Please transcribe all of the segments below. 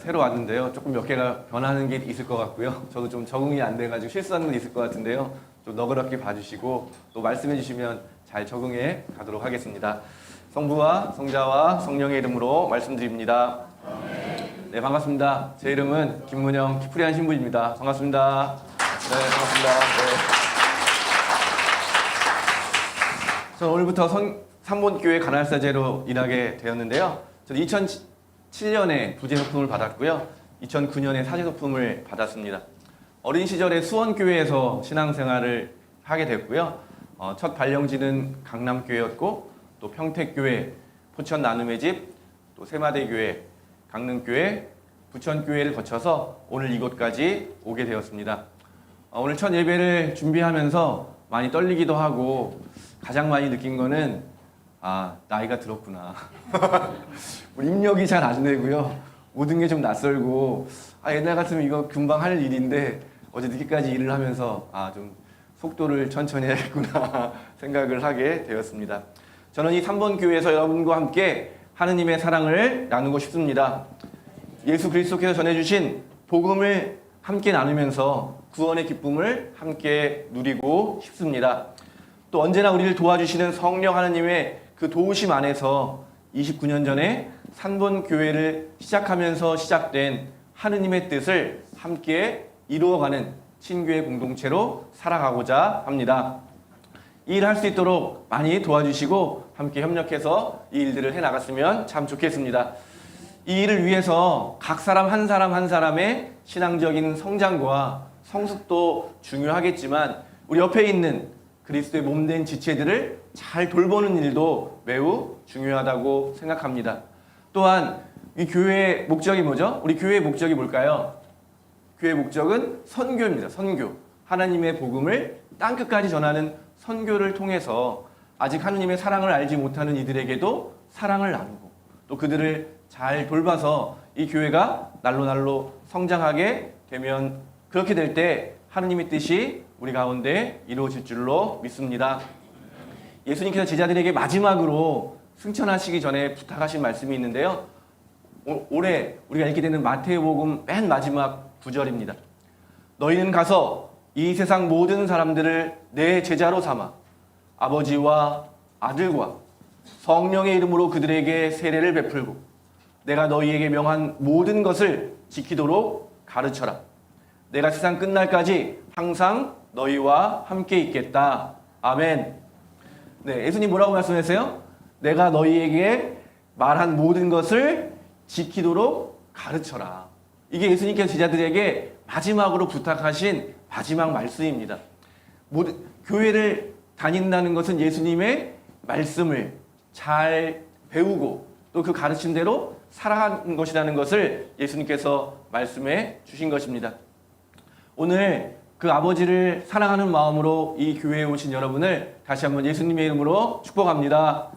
새로 왔는데요. 조금 몇 개가 변하는 게 있을 것 같고요. 저도 좀 적응이 안 돼가지고 실수하는 건 있을 것 같은데요. 좀 너그럽게 봐주시고 또 말씀해 주시면 잘 적응해 가도록 하겠습니다. 성부와 성자와 성령의 이름으로 말씀드립니다. 네, 반갑습니다. 제 이름은 김문영 키프리안 신부입니다. 반갑습니다. 네, 반갑습니다. 네. 저는 오늘부터 삼본교회 간알사제로 일하게 되었는데요. 저는 2007년에 부재소품을 받았고요. 2009년에 사제소품을 받았습니다. 어린 시절에 수원교회에서 신앙생활을 하게 됐고요. 첫 발령지는 강남교회였고 또 평택교회, 포천 나눔의 집, 또 세마대교회, 강릉교회, 부천교회를 거쳐서 오늘 이곳까지 오게 되었습니다. 오늘 첫 예배를 준비하면서 많이 떨리기도 하고 가장 많이 느낀 거는 나이가 들었구나. 입력이 잘 안 되고요. 모든 게 좀 낯설고 옛날 같으면 이거 금방 할 일인데 어제 늦게까지 일을 하면서 좀 속도를 천천히 해야겠구나 생각을 하게 되었습니다. 저는 이 3번 교회에서 여러분과 함께 하느님의 사랑을 나누고 싶습니다. 예수 그리스도께서 전해주신 복음을 함께 나누면서 구원의 기쁨을 함께 누리고 싶습니다. 또 언제나 우리를 도와주시는 성령 하느님의 그 도우심 안에서 29년 전에 3번 교회를 시작하면서 시작된 하느님의 뜻을 함께 이루어가는 친교회 공동체로 살아가고자 합니다. 이 일을 할 수 있도록 많이 도와주시고 함께 협력해서 이 일들을 해나갔으면 참 좋겠습니다. 이 일을 위해서 각 사람 한 사람 한 사람의 신앙적인 성장과 성숙도 중요하겠지만 우리 옆에 있는 그리스도의 몸된 지체들을 잘 돌보는 일도 매우 중요하다고 생각합니다. 또한 이 교회의 목적이 뭐죠? 우리 교회의 목적이 뭘까요? 교회의 목적은 선교입니다. 선교. 하나님의 복음을 땅끝까지 전하는 선교를 통해서 아직 하나님의 사랑을 알지 못하는 이들에게도 사랑을 나누고 또 그들을 잘 돌봐서 이 교회가 날로 성장하게 되면 그렇게 될 때 하나님의 뜻이 우리 가운데 이루어질 줄로 믿습니다. 예수님께서 제자들에게 마지막으로 승천하시기 전에 부탁하신 말씀이 있는데요. 올해 우리가 읽게 되는 마태복음 맨 마지막 구절입니다. 너희는 가서 이 세상 모든 사람들을 내 제자로 삼아 아버지와 아들과 성령의 이름으로 그들에게 세례를 베풀고 내가 너희에게 명한 모든 것을 지키도록 가르쳐라. 내가 세상 끝날까지 항상 너희와 함께 있겠다. 아멘. 네, 예수님 뭐라고 말씀하세요? 내가 너희에게 말한 모든 것을 지키도록 가르쳐라. 이게 예수님께서 제자들에게 마지막으로 부탁하신 마지막 말씀입니다. 교회를 다닌다는 것은 예수님의 말씀을 잘 배우고 또 그 가르침대로 살아가는 것이라는 것을 예수님께서 말씀해 주신 것입니다. 오늘 그 아버지를 사랑하는 마음으로 이 교회에 오신 여러분을 다시 한번 예수님의 이름으로 축복합니다.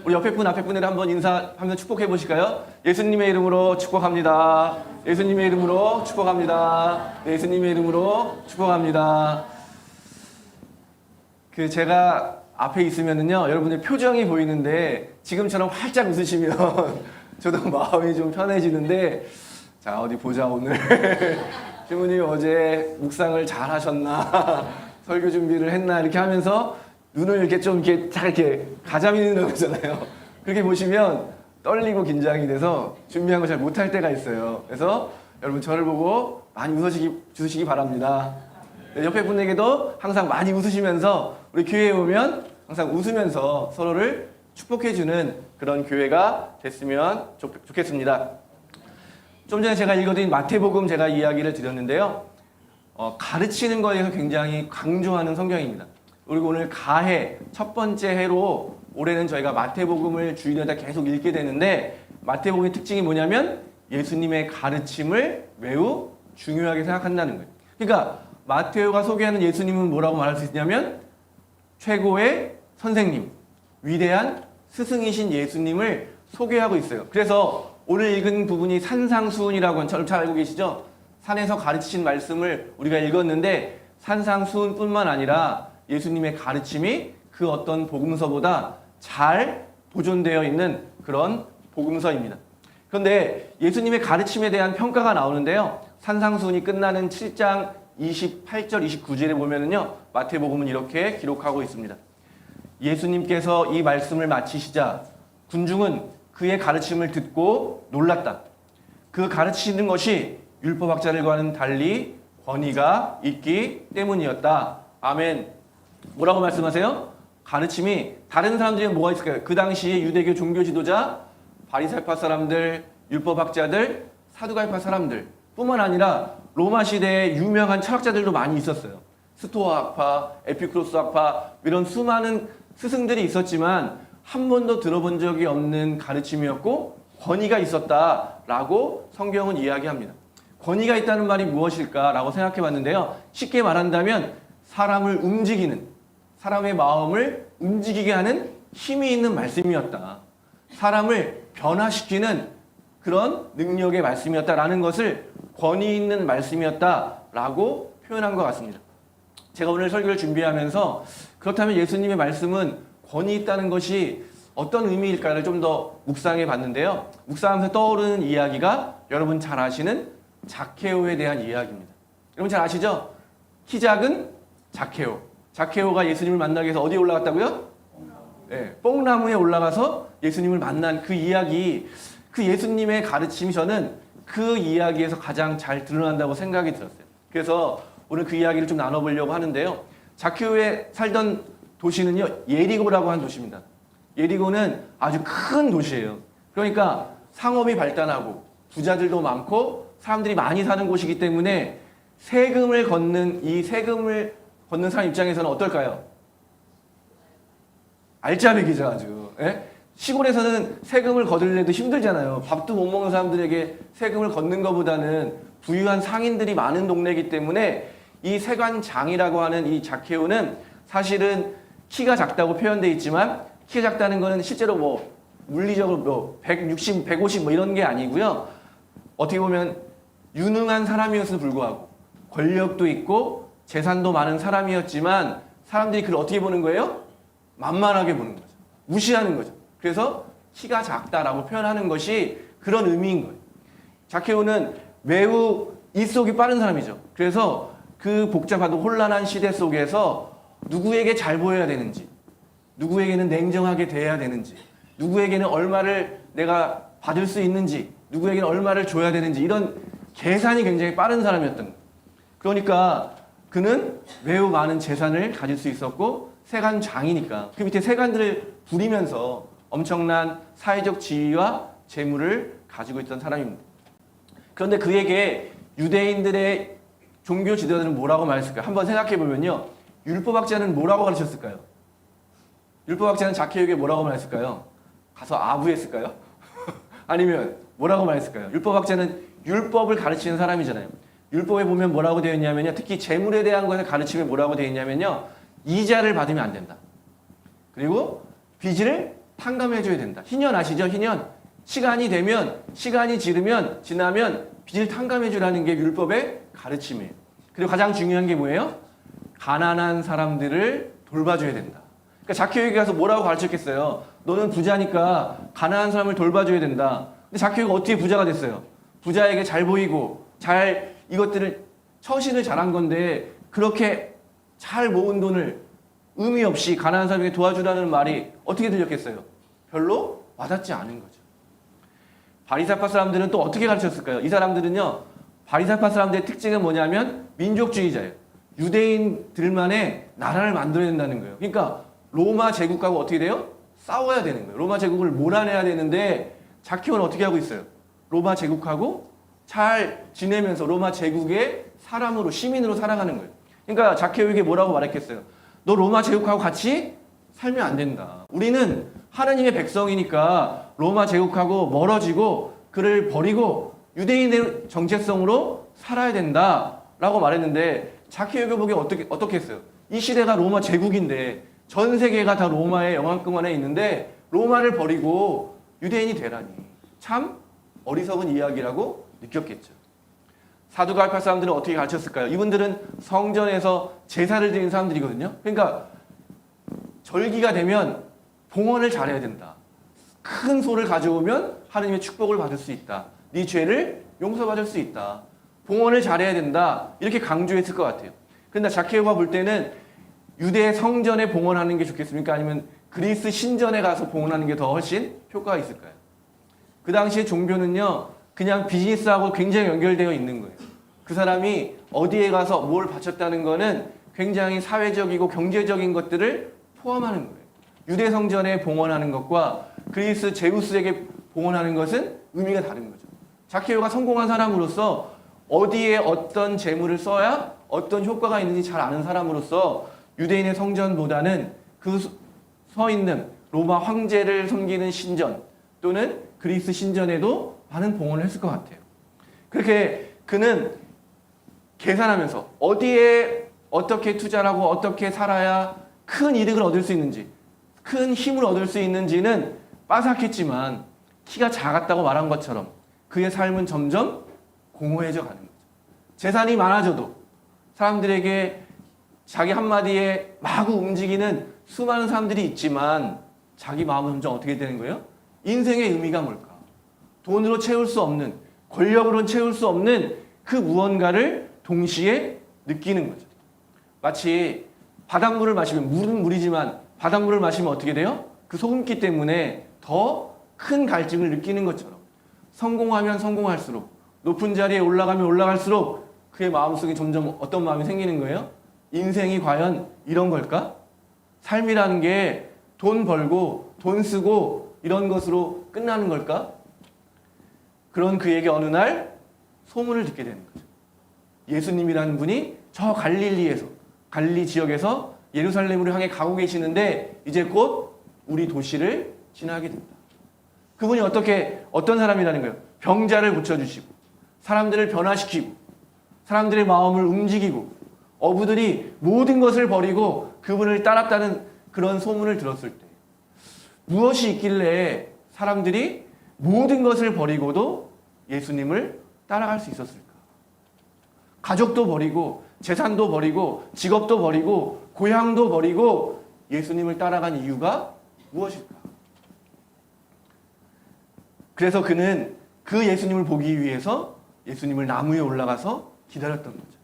우리 옆에 분, 앞에 분들 한번 인사하면서 축복해 보실까요? 예수님의 이름으로 축복합니다. 예수님의 이름으로 축복합니다. 예수님의 이름으로 축복합니다. 제가 앞에 있으면은요, 여러분의 표정이 보이는데 지금처럼 활짝 웃으시면 저도 마음이 좀 편해지는데 자, 어디 보자 오늘. 신부님 어제 묵상을 잘 하셨나? 설교 준비를 했나? 이렇게 하면서 눈을 이렇게 좀 이렇게 딱 이렇게 가자미는 거잖아요. 그렇게 보시면 떨리고 긴장이 돼서 준비한 거 잘 못할 때가 있어요. 그래서 여러분 저를 보고 많이 웃으시기 바랍니다. 네, 옆에 분에게도 항상 많이 웃으시면서 우리 교회에 오면 항상 웃으면서 서로를 축복해주는 그런 교회가 됐으면 좋겠습니다. 좀 전에 제가 읽어드린 마태복음 제가 이야기를 드렸는데요. 가르치는 거에서 굉장히 강조하는 성경입니다. 그리고 오늘 가해 첫 번째 해로 올해는 저희가 마태복음을 주일마다 계속 읽게 되는데 마태복음의 특징이 뭐냐면 예수님의 가르침을 매우 중요하게 생각한다는 거예요. 그러니까 마테오가 소개하는 예수님은 뭐라고 말할 수 있냐면 최고의 선생님, 위대한 스승이신 예수님을 소개하고 있어요. 그래서 오늘 읽은 부분이 산상수훈이라고 잘 알고 계시죠? 산에서 가르치신 말씀을 우리가 읽었는데 산상수훈뿐만 아니라 예수님의 가르침이 그 어떤 복음서보다 잘 보존되어 있는 그런 복음서입니다. 그런데 예수님의 가르침에 대한 평가가 나오는데요. 산상수훈이 끝나는 7장 28절, 29절에 보면은요, 마태복음은 이렇게 기록하고 있습니다. 예수님께서 이 말씀을 마치시자 군중은 그의 가르침을 듣고 놀랐다. 그 가르치는 것이 율법학자들과는 달리 권위가 있기 때문이었다. 아멘. 뭐라고 말씀하세요? 가르침이 다른 사람들이 뭐가 있을까요? 그 당시에 유대교 종교 지도자, 바리새파 사람들, 율법학자들, 사두가이파 사람들 뿐만 아니라 로마 시대에 유명한 철학자들도 많이 있었어요. 스토아 학파, 에피쿠로스 학파 이런 수많은 스승들이 있었지만 한 번도 들어본 적이 없는 가르침이었고 권위가 있었다라고 성경은 이야기합니다. 권위가 있다는 말이 무엇일까라고 생각해 봤는데요. 쉽게 말한다면 사람을 움직이는, 사람의 마음을 움직이게 하는 힘이 있는 말씀이었다. 사람을 변화시키는 그런 능력의 말씀이었다라는 것을 권위 있는 말씀이었다라고 표현한 것 같습니다. 제가 오늘 설교를 준비하면서 그렇다면 예수님의 말씀은 권위 있다는 것이 어떤 의미일까를 좀 더 묵상해 봤는데요. 묵상하면서 떠오르는 이야기가 여러분 잘 아시는 자케오에 대한 이야기입니다. 여러분 잘 아시죠? 키 작은 자케오. 자케오가 예수님을 만나기 위해서 어디에 올라갔다고요? 네, 뽕나무에 올라가서 예수님을 만난 그 이야기, 그 예수님의 가르침이 저는 그 이야기에서 가장 잘 드러난다고 생각이 들었어요. 그래서 오늘 그 이야기를 좀 나눠보려고 하는데요. 자케오에 살던 도시는요, 예리고라고 하는 도시입니다. 예리고는 아주 큰 도시예요. 그러니까 상업이 발달하고 부자들도 많고 사람들이 많이 사는 곳이기 때문에 세금을 걷는 사람 입장에서는 어떨까요? 알짜배기죠, 아주. 예? 시골에서는 세금을 거둘래도 힘들잖아요. 밥도 못 먹는 사람들에게 세금을 걷는 것보다는 부유한 상인들이 많은 동네이기 때문에 이 세관장이라고 하는 이 자케오는 사실은 키가 작다고 표현되어 있지만 키가 작다는 거는 실제로 뭐 물리적으로 뭐 160, 150 뭐 이런 게 아니고요. 어떻게 보면 유능한 사람이었음에도 불구하고 권력도 있고 재산도 많은 사람이었지만 사람들이 그를 어떻게 보는 거예요? 만만하게 보는 거죠. 무시하는 거죠. 그래서 키가 작다라고 표현하는 것이 그런 의미인 거예요. 자케오는 매우 입속이 빠른 사람이죠. 그래서 그 복잡하고 혼란한 시대 속에서 누구에게 잘 보여야 되는지, 누구에게는 냉정하게 대해야 되는지, 누구에게는 얼마를 내가 받을 수 있는지, 누구에게는 얼마를 줘야 되는지 이런 계산이 굉장히 빠른 사람이었던 거예요. 그러니까 그는 매우 많은 재산을 가질 수 있었고 세관장이니까 그 밑에 세관들을 부리면서 엄청난 사회적 지위와 재물을 가지고 있던 사람입니다. 그런데 그에게 유대인들의 종교 지도자들은 뭐라고 말했을까요? 한번 생각해 보면요. 율법학자는 뭐라고 가르쳤을까요? 율법학자는 자케오에게 뭐라고 말했을까요? 가서 아부했을까요? 아니면 뭐라고 말했을까요? 율법학자는 율법을 가르치는 사람이잖아요. 율법에 보면 뭐라고 되어 있냐면요. 특히 재물에 대한 것을 가르침에 뭐라고 되어 있냐면요. 이자를 받으면 안 된다. 그리고 빚을 탕감해 줘야 된다. 희년 아시죠? 희년. 시간이 지나면 빚을 탕감해 주라는 게 율법의 가르침이에요. 그리고 가장 중요한 게 뭐예요? 가난한 사람들을 돌봐줘야 된다. 그러니까 자케오에게 가서 뭐라고 가르쳤겠어요? 너는 부자니까 가난한 사람을 돌봐줘야 된다. 근데 자케오가 어떻게 부자가 됐어요? 부자에게 잘 보이고 이것들을 처신을 잘한 건데 그렇게 잘 모은 돈을 의미 없이 가난한 사람에게 도와주라는 말이 어떻게 들렸겠어요? 별로 와닿지 않은 거죠. 바리새파 사람들은 또 어떻게 가르쳤을까요? 이 사람들은요, 바리새파 사람들의 특징은 뭐냐면 민족주의자예요. 유대인들만의 나라를 만들어야 된다는 거예요. 그러니까 로마 제국하고 어떻게 돼요? 싸워야 되는 거예요. 로마 제국을 몰아내야 되는데 자케오는 어떻게 하고 있어요? 로마 제국하고 잘 지내면서 로마 제국의 사람으로, 시민으로 살아가는 거예요. 그러니까 자케오에게 뭐라고 말했겠어요? 너 로마 제국하고 같이 살면 안 된다. 우리는 하나님의 백성이니까 로마 제국하고 멀어지고 그를 버리고 유대인의 정체성으로 살아야 된다라고 말했는데 자케오에게 보기에 어떻게 했어요? 이 시대가 로마 제국인데 전 세계가 다 로마의 영향권 안에 있는데 로마를 버리고 유대인이 되라니 참 어리석은 이야기라고 느꼈겠죠. 사두가이파 사람들은 어떻게 가르쳤을까요? 이분들은 성전에서 제사를 드리는 사람들이거든요. 그러니까 절기가 되면 봉헌을 잘해야 된다. 큰 소를 가져오면 하느님의 축복을 받을 수 있다. 네 죄를 용서받을 수 있다. 봉헌을 잘해야 된다. 이렇게 강조했을 것 같아요. 그런데 자케오가 볼 때는 유대 성전에 봉헌하는 게 좋겠습니까? 아니면 그리스 신전에 가서 봉헌하는 게 더 훨씬 효과가 있을까요? 그 당시에 종교는요, 그냥 비즈니스하고 굉장히 연결되어 있는 거예요. 그 사람이 어디에 가서 뭘 바쳤다는 거는 굉장히 사회적이고 경제적인 것들을 포함하는 거예요. 유대 성전에 봉헌하는 것과 그리스 제우스에게 봉헌하는 것은 의미가 다른 거죠. 자케오가 성공한 사람으로서 어디에 어떤 재물을 써야 어떤 효과가 있는지 잘 아는 사람으로서 유대인의 성전보다는 그 서 있는 로마 황제를 섬기는 신전 또는 그리스 신전에도 많은 봉헌을 했을 것 같아요. 그렇게 그는 계산하면서 어디에 어떻게 투자를 하고 어떻게 살아야 큰 이득을 얻을 수 있는지, 큰 힘을 얻을 수 있는지는 빠삭했지만 키가 작았다고 말한 것처럼 그의 삶은 점점 공허해져 가는 거죠. 재산이 많아져도 사람들에게 자기 한마디에 마구 움직이는 수많은 사람들이 있지만 자기 마음은 점점 어떻게 되는 거예요? 인생의 의미가 뭘까? 돈으로 채울 수 없는, 권력으로는 채울 수 없는 그 무언가를 동시에 느끼는 거죠. 마치 바닷물을 마시면, 물은 물이지만 바닷물을 마시면 어떻게 돼요? 그 소금기 때문에 더 큰 갈증을 느끼는 것처럼 성공하면 성공할수록, 높은 자리에 올라가면 올라갈수록 그의 마음속에 점점 어떤 마음이 생기는 거예요? 인생이 과연 이런 걸까? 삶이라는 게 돈 벌고 돈 쓰고 이런 것으로 끝나는 걸까? 그런 그에게 어느 날 소문을 듣게 되는 거죠. 예수님이라는 분이 저 갈릴리 지역에서 예루살렘으로 향해 가고 계시는데 이제 곧 우리 도시를 지나게 된다. 그분이 어떤 사람이라는 거예요? 병자를 고쳐주시고 사람들을 변화시키고 사람들의 마음을 움직이고 어부들이 모든 것을 버리고 그분을 따랐다는 그런 소문을 들었을 때 무엇이 있길래 사람들이 모든 것을 버리고도 예수님을 따라갈 수 있었을까? 가족도 버리고 재산도 버리고 직업도 버리고 고향도 버리고 예수님을 따라간 이유가 무엇일까? 그래서 그는 그 예수님을 보기 위해서 예수님을 나무 위에 올라가서 기다렸던 거죠.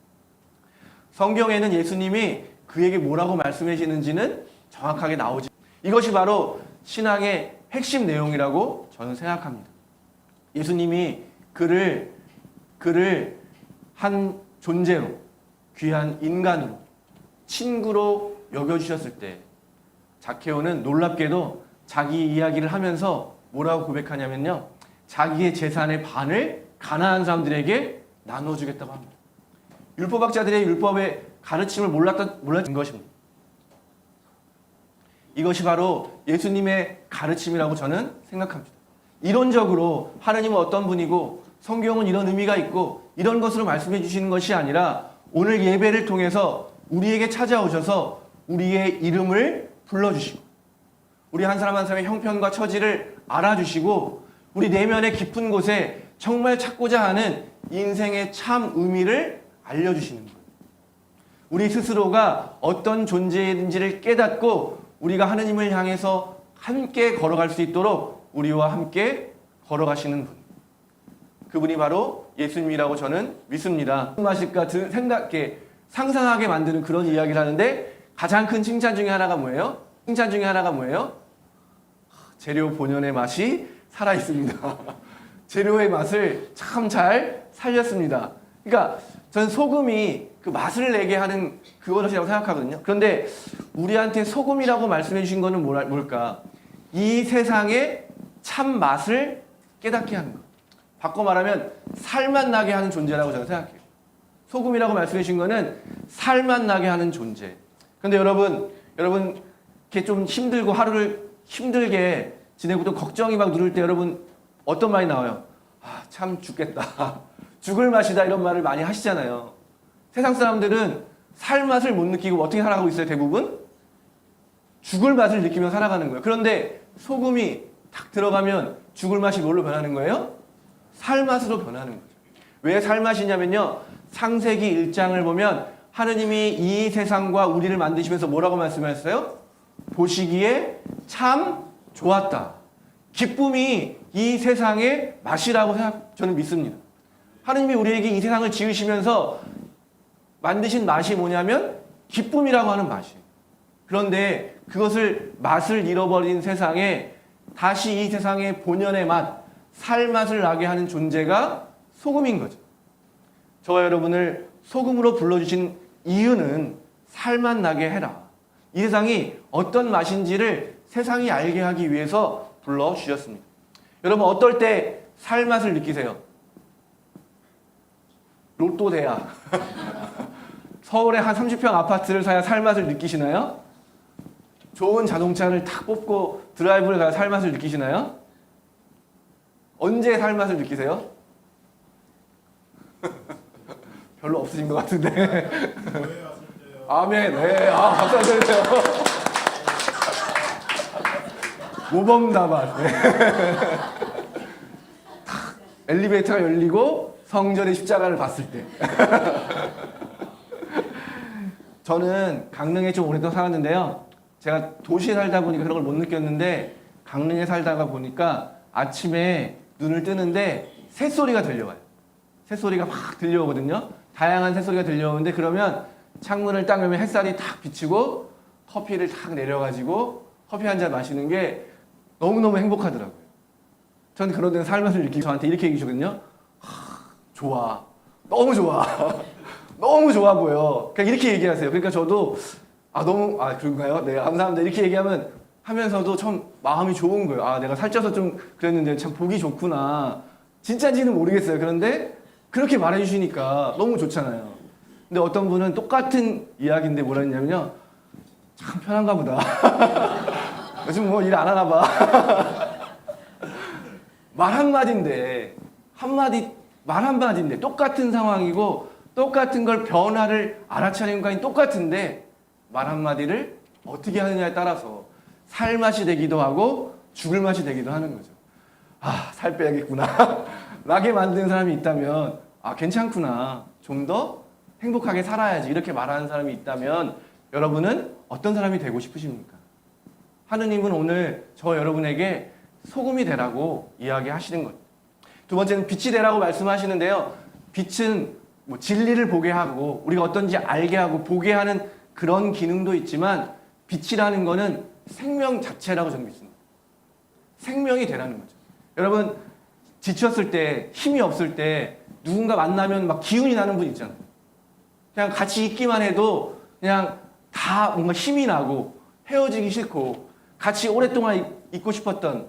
성경에는 예수님이 그에게 뭐라고 말씀해 주시는지는 정확하게 나오지. 이것이 바로 신앙의 핵심 내용이라고 저는 생각합니다. 예수님이 그를 한 존재로, 귀한 인간으로, 친구로 여겨주셨을 때 자케오는 놀랍게도 자기 이야기를 하면서 뭐라고 고백하냐면요, 자기의 재산의 반을 가난한 사람들에게 나눠주겠다고 합니다. 율법학자들의 율법의 가르침을 몰랐던 것입니다. 이것이 바로 예수님의 가르침이라고 저는 생각합니다. 이론적으로 하느님은 어떤 분이고 성경은 이런 의미가 있고 이런 것으로 말씀해 주시는 것이 아니라 오늘 예배를 통해서 우리에게 찾아오셔서 우리의 이름을 불러주시고 우리 한 사람 한 사람의 형편과 처지를 알아주시고 우리 내면의 깊은 곳에 정말 찾고자 하는 인생의 참 의미를 알려주시는 거예요. 우리 스스로가 어떤 존재인지를 깨닫고 우리가 하느님을 향해서 함께 걸어갈 수 있도록 우리와 함께 걸어가시는 분. 그분이 바로 예수님이라고 저는 믿습니다. 무슨 맛일까 상상하게 만드는 그런 이야기를 하는데 가장 큰 칭찬 중에 하나가 뭐예요? 재료 본연의 맛이 살아있습니다. 재료의 맛을 참 잘 살렸습니다. 그러니까 저는 소금이 그 맛을 내게 하는 그것이라고 생각하거든요. 그런데 우리한테 소금이라고 말씀해 주신 거는 뭘까? 이 세상의 참 맛을 깨닫게 하는 것. 바꿔 말하면 살맛 나게 하는 존재라고 저는 생각해요. 소금이라고 말씀해 주신 거는 살맛 나게 하는 존재. 그런데 여러분 이렇게 좀 힘들고 하루를 힘들게 지내고 또 걱정이 막 누를 때 여러분 어떤 말이 나와요? 아, 참 죽겠다. 죽을 맛이다 이런 말을 많이 하시잖아요. 세상 사람들은 살 맛을 못 느끼고 어떻게 살아가고 있어요? 대부분 죽을 맛을 느끼며 살아가는 거예요. 그런데 소금이 탁 들어가면 죽을 맛이 뭘로 변하는 거예요? 살 맛으로 변하는 거죠. 왜 살 맛이냐면요, 창세기 1장을 보면 하느님이 이 세상과 우리를 만드시면서 뭐라고 말씀하셨어요? 보시기에 참 좋았다. 기쁨이 이 세상의 맛이라고 저는 믿습니다. 하느님이 우리에게 이 세상을 지으시면서 만드신 맛이 뭐냐면 기쁨이라고 하는 맛이에요. 그런데 그것을 맛을 잃어버린 세상에 다시 이 세상의 본연의 맛, 살맛을 나게 하는 존재가 소금인 거죠. 저와 여러분을 소금으로 불러주신 이유는 살맛 나게 해라. 이 세상이 어떤 맛인지를 세상이 알게 하기 위해서 불러주셨습니다. 여러분 어떨 때 살맛을 느끼세요? 로또 돼야 서울에 한 30평 아파트를 사야 살맛을 느끼시나요? 좋은 자동차를 탁 뽑고 드라이브를 가야 살맛을 느끼시나요? 언제 살맛을 느끼세요? 별로 없으신 것 같은데. 아멘. 네. 박수 한번 주세요. 모범답안. 네. 엘리베이터가 열리고 성전의 십자가를 봤을 때. 저는 강릉에 좀 오랫동안 살았는데요. 제가 도시에 살다 보니까 그런 걸 못 느꼈는데 강릉에 살다가 보니까 아침에 눈을 뜨는데 새소리가 들려와요. 새소리가 막 들려오거든요. 다양한 새소리가 들려오는데 그러면 창문을 딱 열면 햇살이 탁 비치고 커피를 탁 내려가지고 커피 한 잔 마시는 게 너무너무 행복하더라고요. 저는 그런 데서 살맛을 느끼고 저한테 이렇게 얘기해 주거든요. 좋아. 너무 좋아. 너무 좋아 보여. 그러니까 이렇게 얘기하세요. 그러니까 저도 그런가요? 네, 감사합니다. 이렇게 얘기하면 하면서도 참 마음이 좋은 거예요. 내가 살쪄서 좀 그랬는데 참 보기 좋구나. 진짜인지는 모르겠어요. 그런데 그렇게 말해주시니까 너무 좋잖아요. 근데 어떤 분은 똑같은 이야기인데 뭐라 했냐면요. 참 편한가 보다. 요즘 뭐 일 안 하나 봐. 말 한마디인데 말 한마디인데 똑같은 상황이고 똑같은 걸 변화를 알아차리는 것이 똑같은데 말 한마디를 어떻게 하느냐에 따라서 살 맛이 되기도 하고 죽을 맛이 되기도 하는 거죠. 살 빼야겠구나. 나게 만든 사람이 있다면 괜찮구나. 좀 더 행복하게 살아야지. 이렇게 말하는 사람이 있다면 여러분은 어떤 사람이 되고 싶으십니까? 하느님은 오늘 저 여러분에게 소금이 되라고 이야기하시는 것. 두 번째는 빛이 되라고 말씀하시는데요. 빛은 뭐 진리를 보게 하고 우리가 어떤지 알게 하고 보게 하는 그런 기능도 있지만 빛이라는 거는 생명 자체라고 저는 믿습니다. 생명이 되라는 거죠. 여러분 지쳤을 때 힘이 없을 때 누군가 만나면 막 기운이 나는 분 있잖아요. 그냥 같이 있기만 해도 그냥 다 뭔가 힘이 나고 헤어지기 싫고 같이 오랫동안 있고 싶었던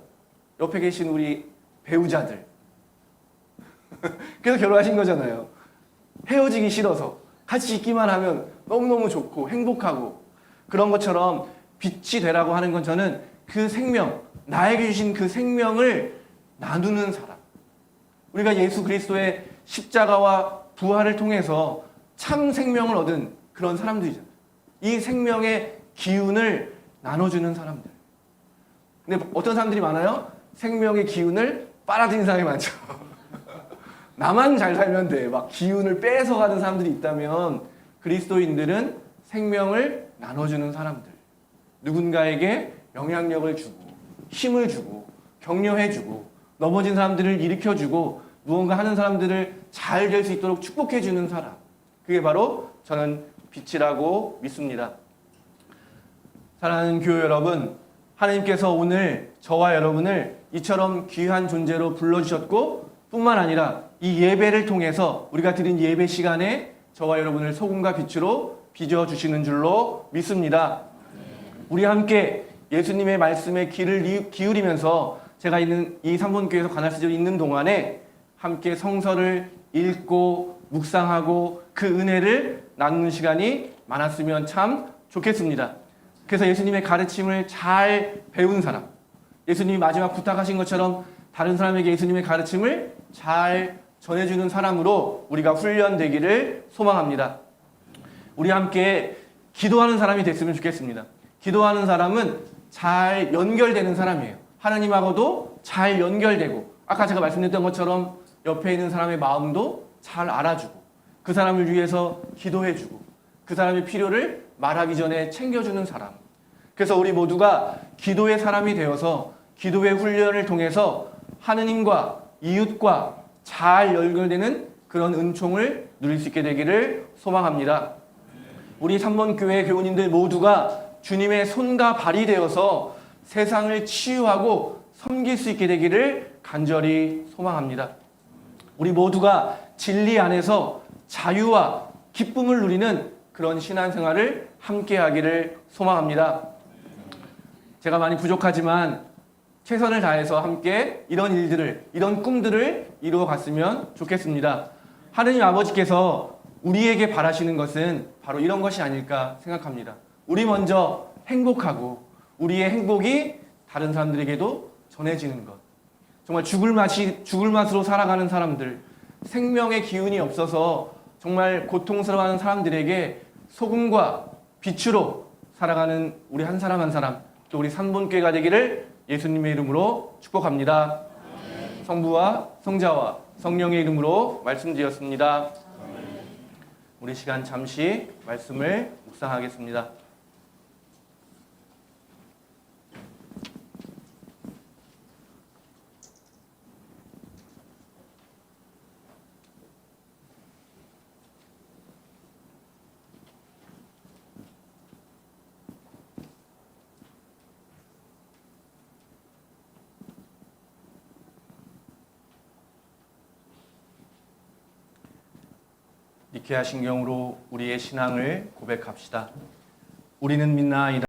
옆에 계신 우리 배우자들. 그래서 결혼하신 거잖아요. 헤어지기 싫어서 같이 있기만 하면 너무너무 좋고 행복하고 그런 것처럼 빛이 되라고 하는 건 저는 그 생명, 나에게 주신 그 생명을 나누는 사람. 우리가 예수 그리스도의 십자가와 부활을 통해서 참 생명을 얻은 그런 사람들이잖아요. 이 생명의 기운을 나눠주는 사람들. 근데 어떤 사람들이 많아요? 생명의 기운을 빨아들이는 사람이 많죠. 나만 잘 살면 돼. 막 기운을 뺏어가는 사람들이 있다면 그리스도인들은 생명을 나눠주는 사람들. 누군가에게 영향력을 주고 힘을 주고 격려해주고 넘어진 사람들을 일으켜주고 무언가 하는 사람들을 잘 될 수 있도록 축복해주는 사람. 그게 바로 저는 빛이라고 믿습니다. 사랑하는 교회 여러분, 하나님께서 오늘 저와 여러분을 이처럼 귀한 존재로 불러주셨고 뿐만 아니라 이 예배를 통해서 우리가 드린 예배 시간에 저와 여러분을 소금과 빛으로 빚어주시는 줄로 믿습니다. 우리 함께 예수님의 말씀에 귀를 기울이면서 제가 있는 이 삼본교회에서 관할스절이 있는 동안에 함께 성서를 읽고 묵상하고 그 은혜를 나누는 시간이 많았으면 참 좋겠습니다. 그래서 예수님의 가르침을 잘 배운 사람, 예수님이 마지막 부탁하신 것처럼 다른 사람에게 예수님의 가르침을 잘 전해주는 사람으로 우리가 훈련되기를 소망합니다. 우리 함께 기도하는 사람이 됐으면 좋겠습니다. 기도하는 사람은 잘 연결되는 사람이에요. 하나님하고도 잘 연결되고 아까 제가 말씀드렸던 것처럼 옆에 있는 사람의 마음도 잘 알아주고 그 사람을 위해서 기도해주고 그 사람의 필요를 말하기 전에 챙겨주는 사람. 그래서 우리 모두가 기도의 사람이 되어서 기도의 훈련을 통해서 하느님과 이웃과 잘 연결되는 그런 은총을 누릴 수 있게 되기를 소망합니다. 우리 3번 교회 교우님들 모두가 주님의 손과 발이 되어서 세상을 치유하고 섬길 수 있게 되기를 간절히 소망합니다. 우리 모두가 진리 안에서 자유와 기쁨을 누리는 그런 신앙생활을 함께 하기를 소망합니다. 제가 많이 부족하지만 최선을 다해서 함께 이런 일들을, 이런 꿈들을 이루어 갔으면 좋겠습니다. 하느님 아버지께서 우리에게 바라시는 것은 바로 이런 것이 아닐까 생각합니다. 우리 먼저 행복하고 우리의 행복이 다른 사람들에게도 전해지는 것. 정말 죽을 맛으로 살아가는 사람들, 생명의 기운이 없어서 정말 고통스러워하는 사람들에게 소금과 빛으로 살아가는 우리 한 사람 한 사람, 또 우리 3분교회가 되기를 예수님의 이름으로 축복합니다. 성부와 성자와 성령의 이름으로 말씀드렸습니다. 우리 시간 잠시 말씀을 묵상하겠습니다. 니케아 신경으로 우리의 신앙을 고백합시다. 우리는 믿나이다.